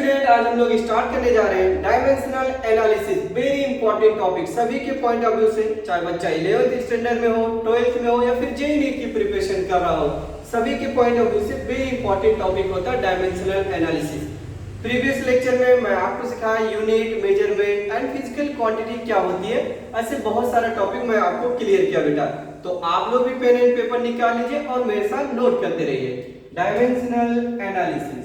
Student, आज हम लोग स्टार्ट करने जा रहे हैं dimensional analysis. Very important topic सभी के पॉइंट ऑफ व्यू से, चाहे बच्चा 11th स्टैंडर्ड में हो, 12th में हो या फिर जेईई नीट की प्रिपरेशन कर रहा हो, सभी के पॉइंट ऑफ व्यू से वेरी इंपॉर्टेंट टॉपिक होता है डायमेंशनल एनालिसिस। प्रीवियस लेक्चर में मैं आपको सिखाया unit, measurement and physical quantity क्या होती है। ऐसे बहुत सारा टॉपिक मैं आपको क्लियर किया बेटा। तो आप लोग भी पेन एंड पेपर निकाल लीजिए और मेरे साथ नोट करते रहिए। डायमेंशनल एनालिसिस,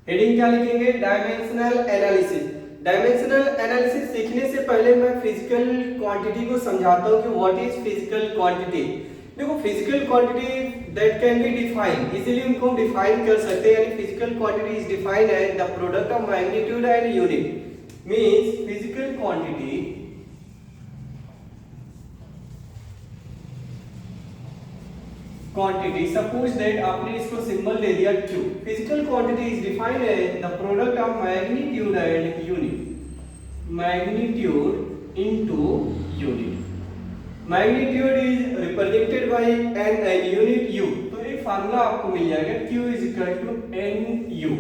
हेडिंग क्या लिखेंगे? Dimensional analysis. डायमेंशनल एनालिसिस सीखने से पहले मैं फिजिकल क्वांटिटी को समझाता हूं कि व्हाट इज फिजिकल क्वांटिटी। देखो, physical quantity that can be defined, easily उनको हम डिफाइन कर सकते हैं। यानी physical quantity is defined as the product of magnitude and unit. Means physical quantity suppose that आपने इसको सिंबल दे दिया Q। Physical quantity is defined as the product of magnitude and unit. Magnitude into unit. Magnitude is represented by an unit U। तो एक formula आपको मिल जाएगा Q is equal to NU।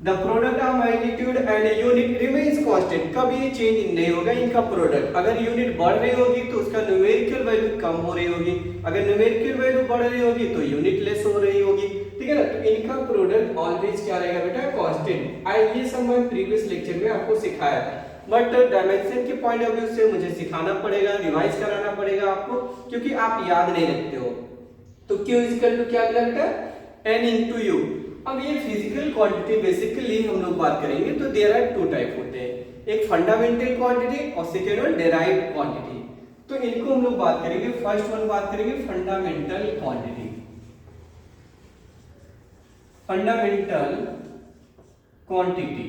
The product of magnitude and unit remains constant, कभी change नहीं होगा इनका product. अगर unit बढ़ रही होगी तो उसका न्यूमेरिकल वैल्यू कम हो रही होगी, अगर न्यूमेरिकल वैल्यू बढ़ रही होगी तो यूनिट लेस हो रही होगी, ठीक है ना। तो इनका प्रोडक्ट ऑलवेज क्या रहेगा बेटा? कांस्टेंट। ये सब मैं प्रीवियस लेक्चर में आपको सिखाया था, बट डायमेंशन के पॉइंट ऑफ व्यू से मुझे सिखाना पड़ेगा, रिवाइज कराना पड़ेगा आपको, क्योंकि आप याद नहीं रखते हो। तो Q इज इक्वल टू क्या मिला बेटा? N into U। अब ये फिजिकल क्वांटिटी बेसिकली हम लोग बात करेंगे तो देयर आर टू टाइप होते हैं, एक फंडामेंटल क्वांटिटी और सेकेंड वन डेराइव्ड क्वांटिटी। तो इनको हम लोग बात करेंगे। फर्स्ट वन बात करेंगे फंडामेंटल क्वांटिटी। फंडामेंटल क्वांटिटी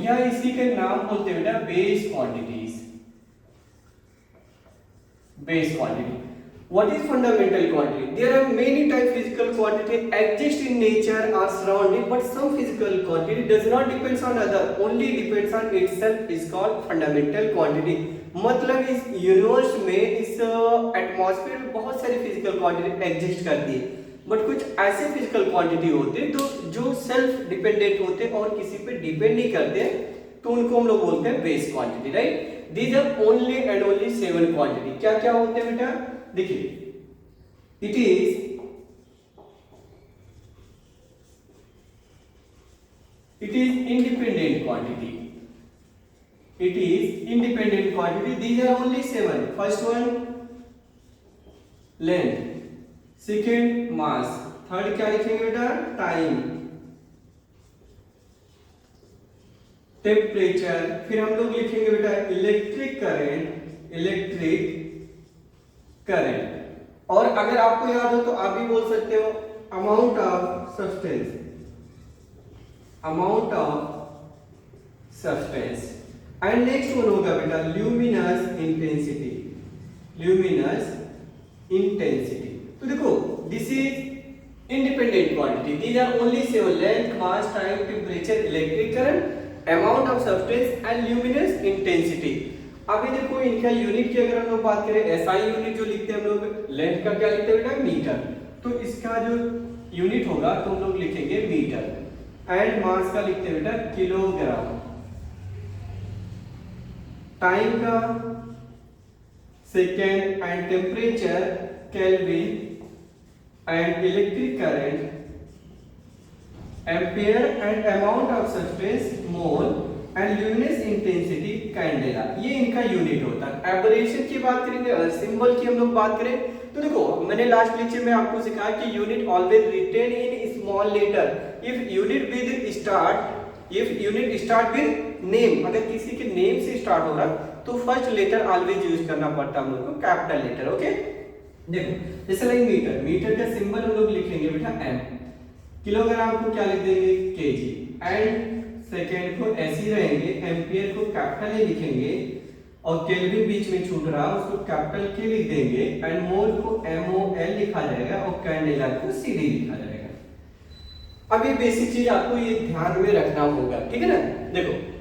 या इसी के नाम बोलते हैं बेटा base quantities. Base quantity. What is fundamental quantity? There are many type physical quantity exist in nature or surrounding, but some physical quantity does not depends on other, only depends on itself is called fundamental quantity। मतलब इस universe में, इस atmosphere में बहुत सारी physical quantity exist करती है, but कुछ ऐसे फिजिकल क्वांटिटी होते हैं तो जो सेल्फ डिपेंडेंट होते हैं और किसी पे डिपेंड नहीं करते, तो उनको हम लोग बोलते हैं base quantity, right. These are only and only 7 quantity. क्या क्या होते हैं बेटा? देखिए, it is independent quantity। It is independent quantity। These are only 7। First one length, second mass, third क्या लिखेंगे बेटा? टाइम, टेम्परेचर, फिर हम लोग लिखेंगे बेटा इलेक्ट्रिक करंट। और अगर आपको याद हो तो आप भी बोल सकते हो amount of substance. And next one होगा बेटा ल्यूमिनस इंटेंसिटी। तो देखो, this is independent quantity. These are only 7: length, mass, time, temperature, electric current, amount of substance and luminous intensity. अभी देखो, इनका यूनिट की अगर हम लोग बात करें, एसआई यूनिट जो लिखते हैं हम लोग, लेंथ का क्या लिखते हैं बेटा? मीटर। तो इसका जो यूनिट होगा तो हम लोग लिखेंगे मीटर। एंड मास का लिखते हैं बेटा किलोग्राम। टाइम का second, and temperature kelvin, and electric current ampere, and amount of substance mole, and luminous intensity candela. ये इनका यूनिट होता है। एब्रेशन की बात करेंगे, सिंबल की हम लोग बात करें तो देखो, मैंने लास्ट लेक्चर में आपको सिखाया कि unit always written in small letter. If unit start with name, अगर किसी के नेम से स्टार्ट हो रहा तो फर्स्ट लेटर ऑलवेज यूज करना पड़ता है हम लोग को, कैपिटल लेटर। ओके, देखो जैसे लाइक मीटर का सिंबल हम लोग लिखेंगे बेटा M। किलोग्राम को क्या लिख देंगे? kg। एंड सेकेंड को ऐसे ही रहेंगे, एम्पियर को कैपिटल ए लिखेंगे, और केल्विन बीच में छूट रहा उसको कैपिटल के लिख देंगे, एंड मोल को MOL लिखा जाएगा, और कैंडेला को CD लिखा जाएगा। अब ये बेसिक चीज आपको ये ध्यान में रखना होगा, ठीक है ना। देखो,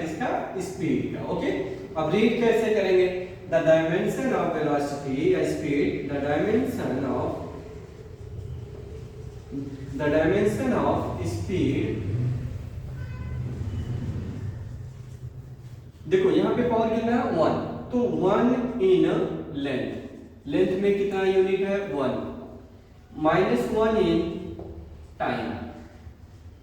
किसका, स्पीड का। ओके, अब रीड कैसे करेंगे, द डायमेंशन ऑफ वेलोसिटी या speed, the dimension of speed. देखो यहाँ पे पावर कितना है 1, तो 1 इन लेंथ में कितना यूनिट है 1, -1 इन टाइम,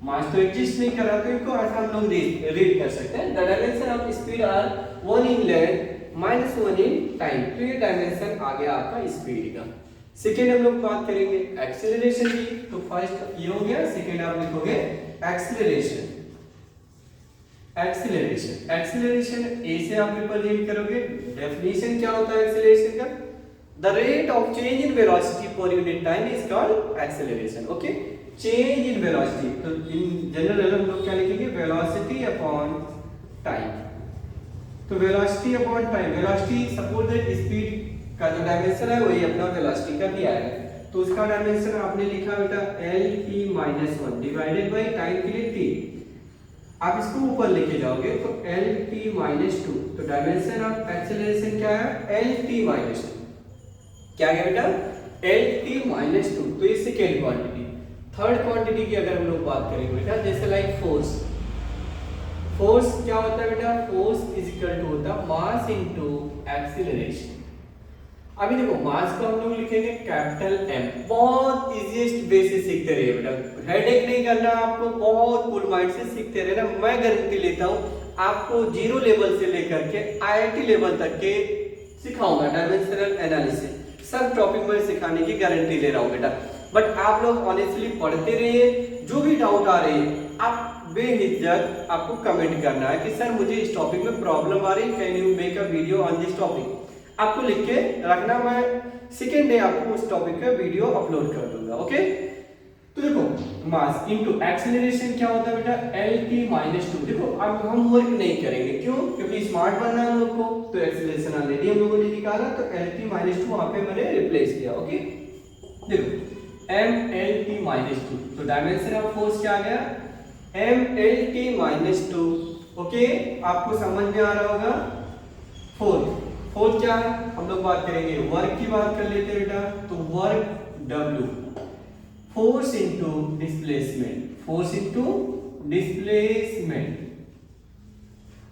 मास तो एग्जिस्ट नहीं कर रहा, तो इसको ऐसा हम लोग रीड कर सकते हैं, the dimension of speed are 1 in length minus 1 in time. तो ये डायमेंशन आ गया आपका स्पीड का। सेकेंड हम लोग बात करेंगे एक्सीलरेशन की। तो फर्स्ट ये हो गया, सेकेंड आप लिखोगे एक्सीलरेशन। एक्सीलरेशन, एक्सीलरेशन ए से आप रिप्रेजेंट करोगे। डेफिनेशन क्या होता है एक्सीलरेशन का? The rate of change in velocity per unit time is called acceleration. Okay, change in velocity, तो इन जनरल हम लोग क्या लिखेंगे? Velocity upon time. तो velocity upon time, velocity suppose that speed का जो डायमेंशन है वही अपना वेलोसिटी का दिया है, तो उसका डायमेंशन आपने लिखा बेटा LT-1 divided by time period t। आप इसको ऊपर लेके जाओगे तो LT-2, तो डायमेंशन ऑफ एक्सीलरेशन क्या है? LT-2। क्या गया बेटा? LT-2। तो ये सेकेंड क्वांटिटी। थर्ड क्वांटिटी की अगर हम लोग बात करेंगे बेटा, जैसे लाइक फोर्स। फोर्स क्या होता है बेटा? फोर्स इज इक्वल टू होता है मास इनटू एक्सीलरेशन। अभी देखो मास को हम लोग लिखेंगे कैपिटल M। बहुत इजीएस्ट वे से सीखते रहिए बेटा, हेडेक नहीं करना आपको, बहुत कूल माइंड से सीखते रहना। मैं गारंटी लेता हूँ आपको जीरो लेवल से लेकर के IIT लेवल तक के सिखाऊंगा डायमेंशनल एनालिसिस, सब टॉपिक में सिखाने की गारंटी ले रहा हूँ बेटा। बट आप लोग ऑनेस्टली पढ़ते रहिए, जो भी डाउट आ रही है आप बेहिचक आपको कमेंट करना है कि सर मुझे इस टॉपिक में प्रॉब्लम आ रही है, can you make a video on this topic. आपको लिख के रखना, मैं सेकेंड डे आपको उस टॉपिक का वीडियो अपलोड कर दूंगा। ओके, तो देखो मास इनटू एक्सीलरेशन क्या होता है बेटा? LT-2। देखो अब हम वर्क नहीं करेंगे, क्यों? क्योंकि स्मार्ट बनना है हम लोग को, तो एक्सीलरेशन ऑलरेडी हम लोगों ने निकाला, तो LT-2 वहां पे मैंने रिप्लेस किया। ओके, देखो MLT-2, तो डायमेंशन ऑफ फोर्स क्या आ गया? MLT-2। ओके, आपको समझ में आ रहा होगा। फोर्थ क्या है? हम लोग बात करेंगे वर्क की, बात कर लेते हैं बेटा। तो work W, force into displacement, force into displacement.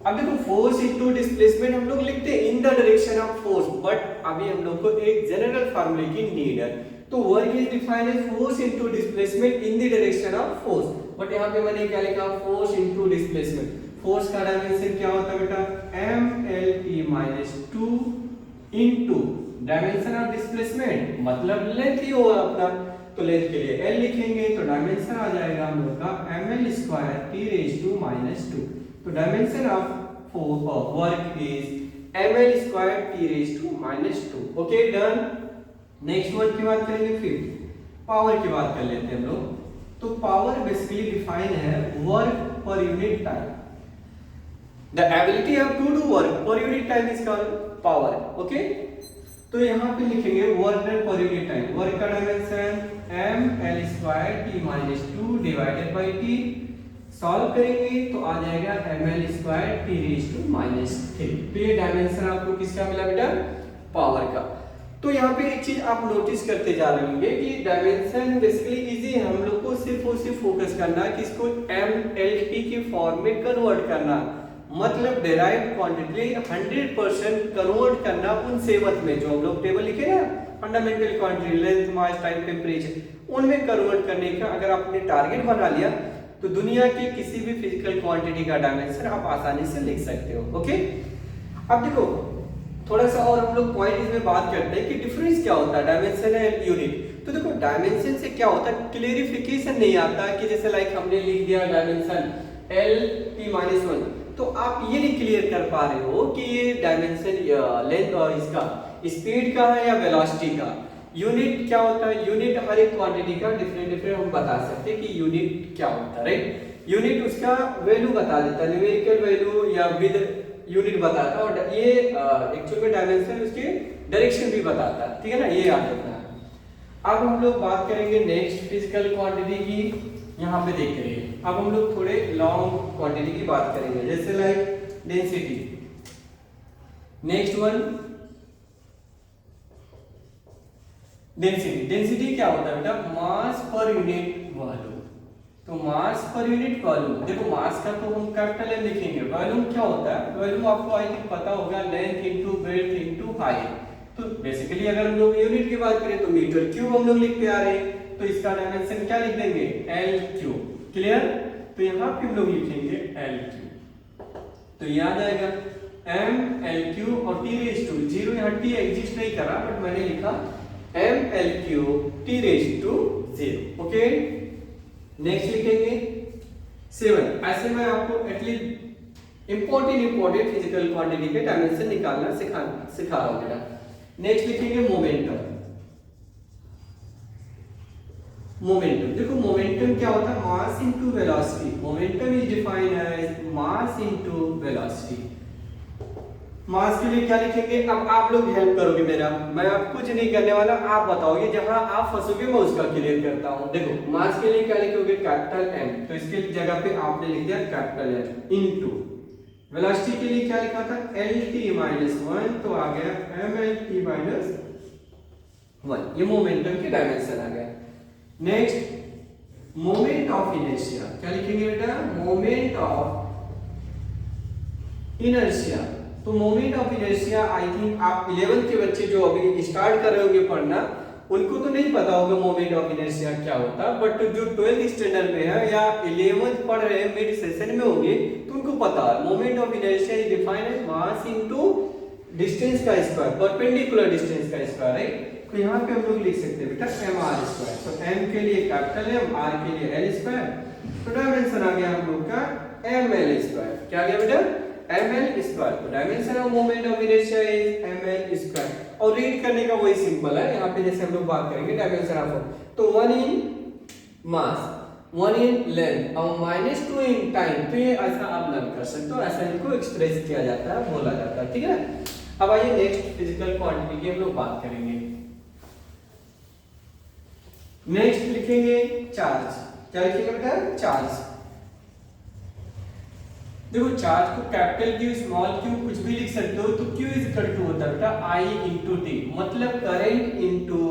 अब देखो फोर्स इनटू डिस्प्लेसमेंट हम लोग लिखते हैं इन the direction of force, but अभी हम लोग को एक जनरल फार्मूले की नीड है। तो work is defined as force into displacement in the direction of force, but यहाँ पे मैंने क्या लिखा? Force into displacement. फोर्स का डायमेंशन क्या होता है बेटा? MLT-2 into dimension of displacement, मतलब लेंथ ही होगा अपना, तो लेंथ के लिए L लिखेंगे, तो डायमेंशन आ जाएगा हम लोग का ML²T⁻²। तो dimension of work is ML²T⁻²। Okay, done. Next one की बात करेंगे, फिर पावर की बात कर लेते हैं हम लोग। तो पावर बेसिकली डिफाइन है वर्क पर unit time. The ability of to do work per unit time is called power. Okay? तो यहाँ पे लिखेंगे work done per unit time. Work का dimension ML²T⁻² divided by T। Solve करेंगे तो आ जाएगा ML²T⁻3। तो ये डायमेंशन आपको किसका मिला बेटा? पावर का। तो यहाँ पे एक चीज आप नोटिस करते जा रहे होंगे कि डायमेंशन बेसिकली इजी है, हम लोग को सिर्फ और सिर्फ फोकस करना है कि इसको MLT के फॉर्म में कन्वर्ट करना, मतलब डेराइव्ड क्वांटिटी 100% कन्वर्ट करना उन सेवत में जो हम लोग टेबल लिखे ना, fundamental quantity length mass time temperature, उनमें कन्वर्ट करने का अगर आपने टारगेट बना लिया तो दुनिया की किसी भी फिजिकल क्वांटिटी का डायमेंशन आप आसानी से लिख सकते हो। ओके, अब देखो थोड़ा सा और हम लोग पॉइंट इसमें बात करते हैं कि डिफरेंस क्या होता है डायमेंशन एंड यूनिट। तो देखो डायमेंशन से क्या होता है, क्लेरिफिकेशन नहीं आता कि जैसे लाइक हमने लिख दिया डायमेंशन LT-1, तो आप ये नहीं क्लियर कर पा रहे हो कि ये डायमेंशन लेंथ और इसका स्पीड का है या वेलोसिटी का। यूनिट क्या होता है? यूनिट हर एक क्वांटिटी का डिफरेंट हम बता सकते हैं कि यूनिट क्या होता है, राइट? यूनिट उसका वैल्यू बता देता है, न्यूमेरिकल वैल्यू या विद यूनिट बताता है, और ये एक्चुअल में डायमेंशन उसके डायरेक्शन भी बताता है। ठीक है ना, ये याद रखना है। अब हम लोग बात करेंगे नेक्स्ट फिजिकल क्वांटिटी की। यहाँ पे देख रहे हैं, अब हम लोग थोड़े लॉन्ग क्वांटिटी की बात करेंगे, जैसे like density. Next one density क्या होता है बेटा? मास पर यूनिट वॉल्यूम। तो मास पर यूनिट वॉल्यूम, देखो मास का तो हम कैपिटल M लिखेंगे, वॉल्यूम क्या होता है? वॉल्यूम आपको आई थिंक पता होगा, length into breadth into height. तो बेसिकली अगर हम लोग यूनिट की बात करें तो मीटर क्यूब हम लोग लिखते आ रहे हैं, तो इसका डायमेंशन क्या लिख देंगे? L cube. क्लियर? तो यहाँ पे हम लोग लिखेंगे एल क्यू, तो याद आएगा एम एल क्यू और टी रेज टू, जीरो यहाँ टी एग्जिस्ट नहीं करा बट मैंने लिखा M L Q T raise to zero. Okay, next लिखेंगे 7। ऐसे मैं आपको एटलीस्ट इंपॉर्टेंट फिजिकल क्वांटिटी के डायमेंशन निकालना सिखा रहा हूं बेटा। नेक्स्ट लिखेंगे मोमेंटम। मोमेंटम देखो, मोमेंटम क्या होता है? Mass into velocity. Momentum is defined as mass into velocity. Mass के लिए क्या लिखेंगे? अब आप लोग हेल्प करोगे मेरा, मैं अब कुछ नहीं करने वाला, आप बताओगे, जहां आप फंसोगे मैं उसका क्लियर करता हूं। देखो मास के लिए क्या लिखोगे? कैपिटल एम, तो इसके जगह पे आपने लिख दिया कैपिटल एम इनटू वेलोसिटी के लिए क्या लिखा था? एल टी माइनस 1, तो आ गया एम एल टी माइनस 1। ये मोमेंटम के डायमेंशन आ गया। नेक्स्ट मोमेंट ऑफ इनर्शिया, क्या लिखेंगे बेटा? Moment of inertia. तो moment of inertia I think आप 11th के बच्चे जो अभी स्टार्ट कर रहे होंगे पढ़ना, उनको तो नहीं पता होगा मोमेंट ऑफ इनर्शिया क्या होता, बट जो 12th स्टैंडर्ड में है या 11th पढ़ रहे हैं मिड सेशन में होंगे तो उनको पता है। Moment of inertia is defined as mass into distance का स्क्वायर, परपेंडिकुलर डिस्टेंस का स्क्वायर, राइट? तो यहाँ पे हम लोग लिख सकते हैं बेटा एम आर स्क्वायर। तो एम के लिए कैपिटल एम, आर के लिए एल स्क्वायर, तो डायमेंशन आ गया हम लोग का एम एल स्क्वायर। क्या गया बेटा? M L square. तो dimension of moment of inertia is M L square. और रीड करने का वही सिंपल है, यहाँ पे जैसे हम लोग बात करेंगे डायमेंशन ऑफ, तो 1 इन मास, 1 इन लेंथ और -2 इन टाइम। तो ये ऐसा आप लर्न कर सकते हो, ऐसा इनको एक्सप्रेस किया जाता है, बोला जाता है, ठीक है। अब आइए नेक्स्ट फिजिकल क्वांटिटी की हम लोग बात करेंगे। नेक्स्ट लिखेंगे चार्ज। क्या लिखेंगे बेटा? चार्ज। देखो चार्ज को कैपिटल क्यू, स्मॉल क्यू कुछ भी लिख सकते हो। तो क्यू इज इक्वल टू होता है बेटा आई इंटू टी, मतलब करंट इंटू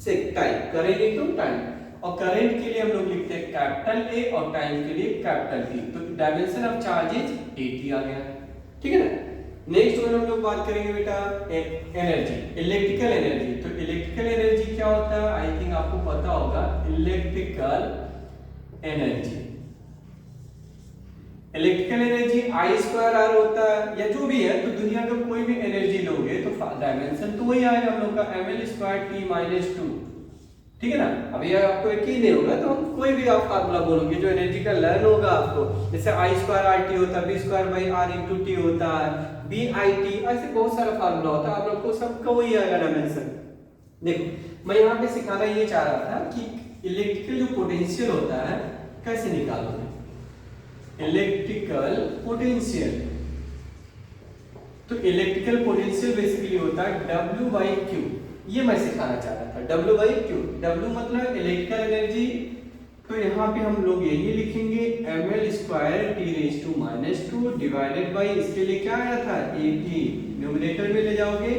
से टाइम, करंट इंटू टाइम। और करंट के लिए हम लोग लिखते हैं कैपिटल ए और टाइम के लिए कैपिटल टी। तो डायमेंशन ऑफ चार्ज इज 80 आ गया, ठीक है ना। नेक्स्ट वन हम लोग बात करेंगे बेटा एनर्जी, इलेक्ट्रिकल एनर्जी। तो इलेक्ट्रिकल एनर्जी क्या होता है? आई थिंक आपको पता होगा, electrical energy, electrical energy I square R होता है, या जो भी है। तो दुनिया का कोई भी एनर्जी लोगे तो डायमेंशन तो वही आएगा हम लोग का M L square T minus 2, ठीक है ना। अब ये आपको एक ही नहीं होगा तो हम कोई भी आप फार्मूला बोलोगे जो एनर्जी का लर्न होगा आपको, जैसे आई स्क्वायर आर टी होता है, B square by R into T होता है, बी आई टी, ऐसे बहुत सारा फार्मूला होता है, आप लोग को सबका वही आएगा डायमेंशन। देखो मैं यहाँ पे सिखाना ये चाह रहा था कि इलेक्ट्रिकल जो पोटेंशियल होता है कैसे निकालोगे। इलेक्ट्रिकल पोटेंशियल, तो इलेक्ट्रिकल पोटेंशियल बेसिकली होता है W बाई Q। ये मैं सिखाना चाह रहा था, W बाई Q। W मतलब इलेक्ट्रिकल एनर्जी, तो यहाँ पे हम लोग यही लिखेंगे M L square T raise to minus 2 divided by, इसके लिए क्या आया था? ए टी, न्यूमरेटर में ले जाओगे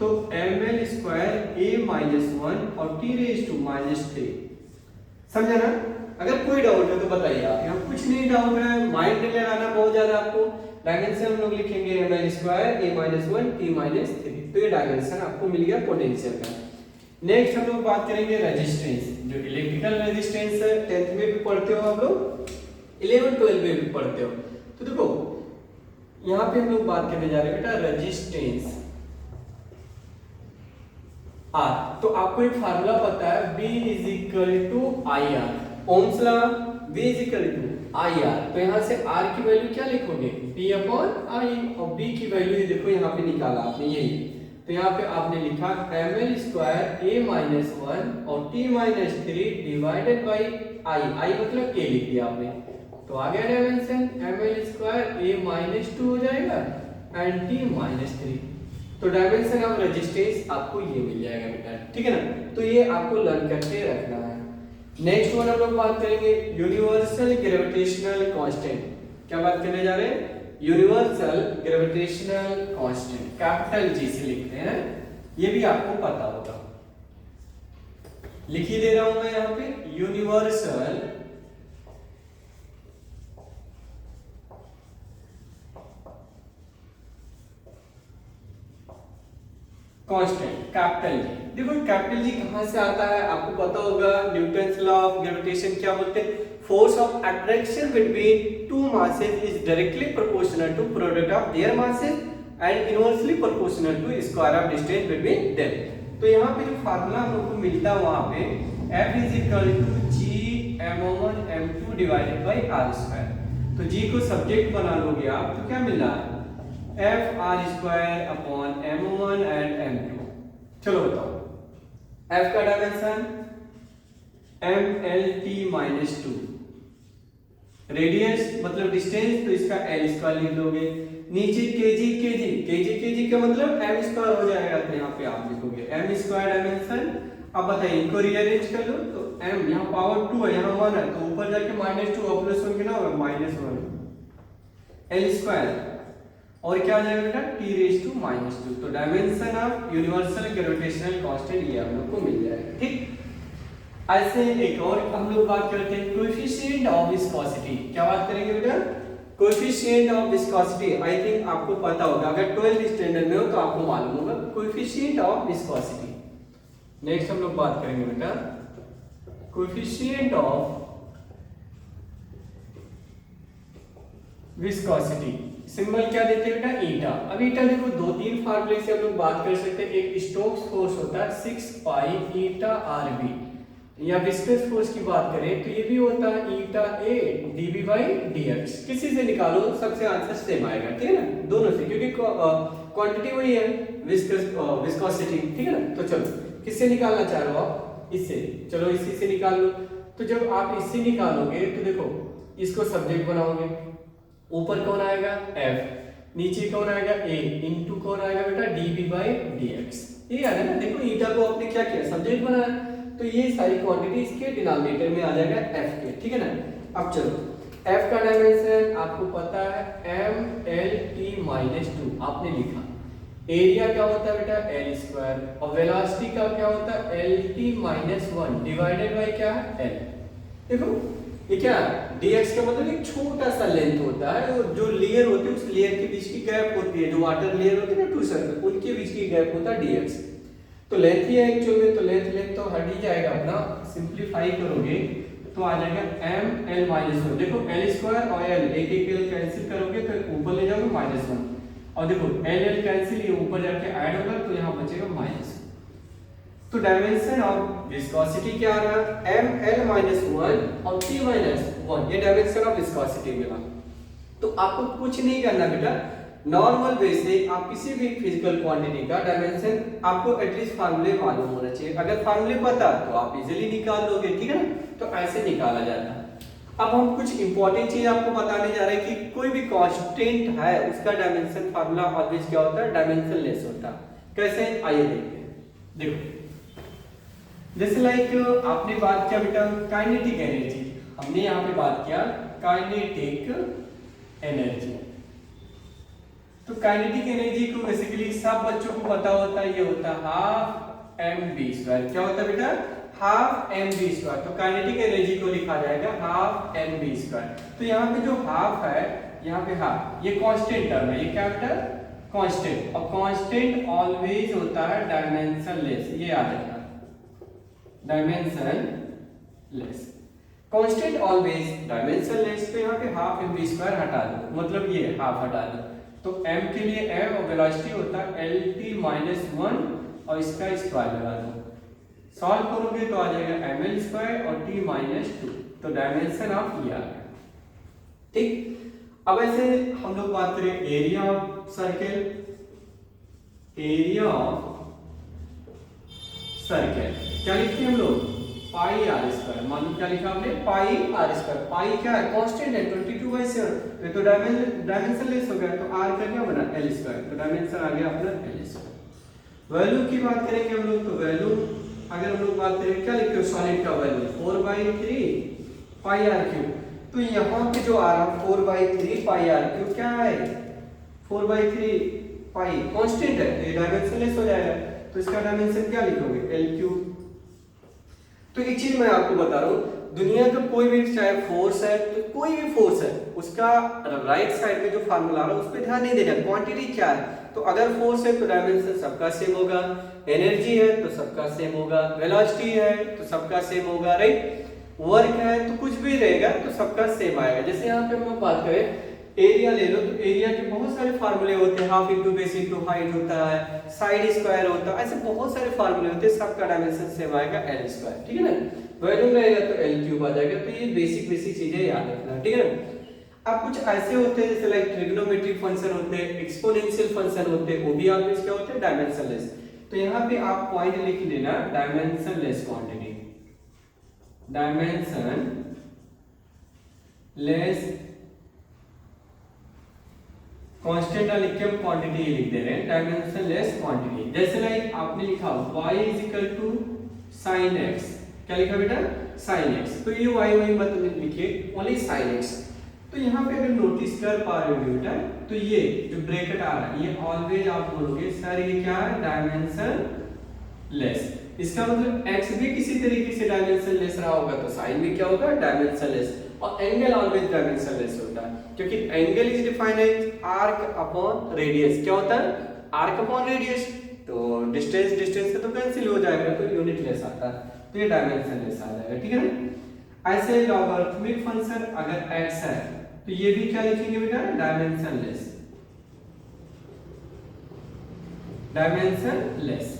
तो एम एल स्क्वायर ए माइनस 1 और टी रेज टू माइनस 3। समझा ना? अगर कोई डाउट है तो बताइए आप, यहाँ कुछ नहीं डाउट है, माइंड में लगाना बहुत ज्यादा आपको। डायमेंशन हम लोग लिखेंगे एम एल स्क्वायर ए माइनस 1 टी माइनस 3, तो ये डायमेंशन आपको मिल गया पोटेंशियल का। नेक्स्ट हम लोग बात करेंगे रेजिस्टेंस, जो इलेक्ट्रिकल रेजिस्टेंस है, 10th में भी पढ़ते हो आप लोग, 11 12 में भी पढ़ते हो। तो देखो यहाँ पे हम लोग बात करने जा रहे हैं बेटा रेजिस्टेंस आर। तो आपको एक फार्मूला पता है, B is equal to I R, Ohm's law, V is equal to I R. तो यहाँ से R की वैल्यू क्या लिखोगे? P अपॉन I, और B की वैल्यू देखो यहाँ पे निकाला आपने यही, तो यहाँ पे आपने लिखा एम एल स्क्वायर ए माइनस 1 और T minus 3 divided by I मतलब के लिख दिया आपने। तो आ गया डायमेंशन एम एल स्क्वायर ए माइनस 2 हो जाएगा एंड टी माइनस 3। तो डायमेंशन ऑफ रेजिस्टेंस आपको ये मिल जाएगा बेटा, ठीक है ना। तो ये आपको लर्न करके रखना है। नेक्स्ट वन हम लोग बात करेंगे यूनिवर्सल ग्रेविटेशनल कांस्टेंट। क्या बात करने जा रहे हैं? Universal gravitational constant, capital G से लिखते हैं, ये भी आपको पता होगा। लिख ही दे रहा हूं मैं यहाँ पे यूनिवर्सल कांस्टेंट कैपिटल जी। देखो कैपिटल जी कहां से आता है आपको पता होगा, न्यूटन्स लॉ ऑफ ग्रेविटेशन क्या बोलते हैं? force of attraction between two masses is directly proportional to product of their masses and inversely proportional to square of distance between them। तो यहाँ पे जो फार्मूला हम लोग को मिलता है वहाँ पे F is equal to G m1 m2 divided by r square. तो G को सब्जेक्ट बना लोगे आप तो क्या मिल रहा है F r square upon m1 and m2। चलो बताओ F का डायमेंशन mlt माइनस 2, रेडियस मतलब डिस्टेंस तो इसका l स्क्वायर लिख लोगे, नीचे kg का मतलब m स्क्वायर हो जाएगा तो यहाँ पे आप लिखोगे m स्क्वायर डायमेंशन। अब बताइए इनको रीअरेंज कर लो तो m यहाँ पावर 2 है, यहाँ 1 है तो ऊपर जाके माइनस 2 और प्लस 1 कितना होगा माइनस 1 l स्क्वायर और क्या आ जाएगा बेटा t रेज टू माइनस 2। तो dimension of universal gravitational constant ये हम लोग को मिल जाएगा। ठीक, ऐसे एक और हम लोग बात करते हैं कोएफिशिएंट ऑफ विस्कोसिटी। क्या बात करेंगे बेटा coefficient of viscosity. I think आपको पता होगा, अगर 12th स्टैंडर्ड में हो तो आपको मालूम होगा कोएफिशिएंट ऑफ विस्कोसिटी। नेक्स्ट हम लोग बात करेंगे बेटा कोएफिशिएंट ऑफ विस्कोसिटी। सिंबल क्या देते हैं बेटा ईटा। अब ईटा देखो दो तीन फार्मूले से हम लोग बात कर सकते हैं। एक स्टोक्स फोर्स होता है 6 पाई ईटा आरबी, या विस्कस फोर्स की बात करें तो ये भी होता है ईटा ए डीबी बाई डीएक्स। किसी से निकालो सबसे आंसर सेम आएगा, ठीक है ना, दोनों से, क्योंकि क्वांटिटी वही है विस्कोसिटी, ठीक है ना। तो चलो किससे निकालना चाह रहे हो आप, इससे, चलो इसी से निकाल लो। तो जब आप इससे निकालोगे तो देखो इसको सब्जेक्ट बनाओगे, ऊपर कौन आएगा F, नीचे कौन आएगा A, इनटू कौन आएगा बेटा dB बाई dx। ये आ ना, देखो ईटा को आपने क्या किया सब्जेक्ट बनाया, तो ये सारी क्वांटिटी इसके डिनोमिनेटर में आ जाएगा F के, ठीक है ना। अब चलो F का डायमेंशन आपको पता है mlt माइनस 2 आपने लिखा। एरिया क्या होता है बेटा l स्क्वायर, और वेलोसिटी का क्या होता है lt माइनस 1 डिवाइडेड बाई क्या है l। देखो ये क्या dx का मतलब एक छोटा सा लेंथ होता है, और जो लेयर होती है उस लेयर के बीच की गैप होती है, जो वाटर लेयर होती है ना टू सर्कल, उनके बीच की गैप होता है dx। तो लेंथ ही है एक्चुअल में, तो लेंथ तो हट ही जाएगा अपना, सिंपलीफाई करोगे तो आ जाएगा m l माइनस 1। देखो l स्क्वायर और l एक l कैंसिल करोगे तो ऊपर ले जाओगे माइनस 1, और देखो l कैंसिल ये ऊपर जाके ऐड होगा तो यहाँ बचेगा माइनस। तो डायमेंशन ऑफ विस्कोसिटी क्या आ रहा है ml माइनस 1 और t माइनस 1, ये डायमेंशन ऑफ विस्कोसिटी मिला। तो आपको कुछ नहीं करना बेटा, नॉर्मल वे से आप किसी भी फिजिकल क्वांटिटी का डायमेंशन आपको एटलीस्ट फार्मूले मालूम होना चाहिए। अगर फार्मूले पता तो आप इजीली निकाल लोगे, ठीक है ना। तो ऐसे निकाला जाता है। अब हम कुछ इंपॉर्टेंट चीज आपको बताने जा रहे हैं कि कोई भी कांस्टेंट है उसका डायमेंशन फार्मूला ऑलवेज क्या होता है डायमेंशन लेस होता है। कैसे आइए देखते हैं। देखो जैसे लाइक आपने बात किया बेटा काइनेटिक एनर्जी, हमने यहाँ पे बात किया काइनेटिक एनर्जी। तो काइनेटिक एनर्जी को बेसिकली सब बच्चों को पता होता है, ये होता है हाफ mv स्क्वायर। क्या होता है बेटा हाफ mv स्क्वायर। तो काइनेटिक एनर्जी को लिखा जाएगा हाफ mv स्क्वायर। तो यहाँ पे जो हाफ है, यहाँ पे हाफ, ये कांस्टेंट टर्म है, ये क्या बेटा कांस्टेंट, और कांस्टेंट ऑलवेज होता है डायमेंशन लेस। ये आ जाएगा dimension less, constant always dimension less. तो यहाँ पे हाफ mv स्क्वायर हटा दो, मतलब ये हाफ हटा दो, तो m के लिए m और वेलोसिटी होता है lt माइनस 1 और इसका स्क्वायर लगा दो। सॉल्व करोगे तो आ जाएगा ml स्क्वायर और t माइनस 2। तो डायमेंशन ऑफ ये आ गया, ठीक। अब ऐसे हम लोग बात करें area of circle. Area of circle क्या लिखते हैं हम लोग पाई आर स्क्वायर। मालूम क्या लिखा हमने पाई आर स्क्वायर। पाई क्या है कांस्टेंट है 22/7, तो डायमेंशन लेस हो गया, तो आर का क्या बना एल स्क्वायर। तो डायमेंशन आ गया अपना एल स्क्वायर। वैल्यू की बात करेंगे हम लोग, तो वैल्यू अगर हम लोग बात करें क्या लिखते हो सॉलिड का वैल्यू 4/3 पाई आर क्यूब। तो यहाँ पे जो आ रहा 4/3 पाई आर क्यूब क्या है 4/3 पाई कांस्टेंट है, तो ये डायमेंशन लेस हो जाएगा। तो इसका डायमेंशन क्या लिखोगे एल क्यूब। तो एक चीज मैं आपको बता रहा हूँ, दुनिया का कोई भी चाहे फोर्स है, तो कोई भी फोर्स है उसका राइट साइड पे जो फार्मूला आ रहा है उस पर ध्यान नहीं देना, क्वांटिटी क्या है। तो अगर फोर्स है तो डायमेंशन सबका सेम होगा, एनर्जी है तो सबका सेम होगा, वेलोसिटी है तो सबका सेम होगा, राइट। वर्क है तो कुछ भी रहेगा तो सबका सेम आएगा। जैसे यहाँ पे हम बात करें एरिया ले लो, तो एरिया के बहुत सारे फार्मूले होते हैं, half into base into height होता है, साइड स्क्वायर होता है, ऐसे बहुत सारे फार्मूले होते हैं, सबका डायमेंशन सेम आएगा एल स्क्वायर, ठीक है ना। वैल्यू रहेगा तो एल क्यूब आ जाएगा। तो ये बेसिक चीजें याद रखना, ठीक है ना। अब कुछ ऐसे होते हैं जैसे लाइक ट्रिग्नोमेट्रिक फंक्शन होते हैं, एक्सपोनेंशियल फंक्शन होते हैं, वो भी ऑलवेज क्या होते हैं, डायमेंशनलेस। तो यहाँ पे आप पॉइंट लिख लेना dimensionless quantity, dimension less constant ना लिख के हम क्वांटिटी लिख दे रहे हैं, डायमेंशन लेस क्वांटिटी। जैसे लाइक आपने लिखा y is equal to sin x, क्या लिखा बेटा, sin x, तो ये y मत लिखिए, ओनली sin x। तो यहाँ पे अगर नोटिस कर पा रहे हो बेटा, तो ये जो ब्रैकेट आ रहा है ये ऑलवेज आप बोलोगे सर ये क्या है, डायमेंशन लेस। इसका मतलब x भी किसी तरीके से डायमेंशन लेस रहा होगा तो sin भी क्या होगा, डायमेंशन लेस। और एंगल ऑलवेज डायमेंशन लेस होता है, क्योंकि angle is defined as arc upon radius. क्या होता है, आर्क अपॉन रेडियस, तो डिस्टेंस से तो कैंसिल हो जाएगा, तो यूनिट लेस आता है, तो ये डायमेंशन लेस आ जाएगा, ठीक है ना। ऐसे लॉगरिथमिक फंक्शन अगर x है तो ये भी क्या लिखेंगे बेटा, डायमेंशन लेस, डायमेंशन लेस।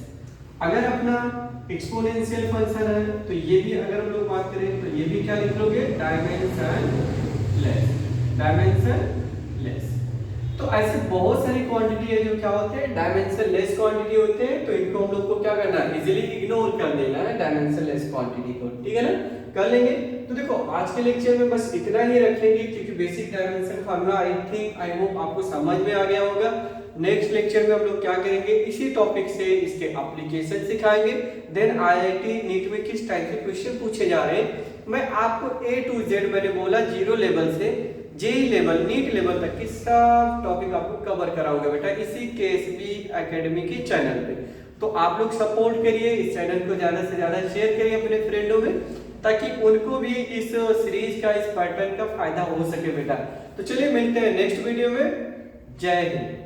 अगर अपना एक्सपोनेंशियल फंक्शन है तो ये भी अगर हम लोग बात करें तो ये भी क्या लिख लोगे, डायमेंशन लेस, डायमेंशन लेस। तो ऐसे बहुत सारी क्वांटिटी है जो क्या होते हैं, डायमेंशन लेस क्वांटिटी होते हैं। तो इनको हम लोग को क्या करना है, इजीली इग्नोर कर देना है डायमेंशन लेस क्वांटिटी को, ठीक है ना, कर लेंगे। तो देखो आज के लेक्चर में बस इतना ही रखेंगे, क्योंकि basic dimension formula I hope आपको समझ में आ गया होगा। नेक्स्ट लेक्चर में हम लोग क्या करेंगे, इसी टॉपिक से इसके एप्लीकेशन सिखाएंगे। देन आईआईटी नीट में किस टाइप के क्वेश्चन पूछे जा रहे हैं, मैं आपको ए टू जेड मैंने बोला जीरो लेवल से जेई लेवल, नीट लेवल तक की सब टॉपिक आपको कवर कराऊंगा बेटा इसी केएसबी एकेडमी के चैनल पे। तो आप लोग सपोर्ट करिए, इस चैनल को ज्यादा से ज्यादा शेयर करिए अपने फ्रेंडों में, ताकि उनको भी इस सीरीज का, इस पैटर्न का फायदा हो सके बेटा। तो चलिए मिलते हैं नेक्स्ट वीडियो में, जय हिंद।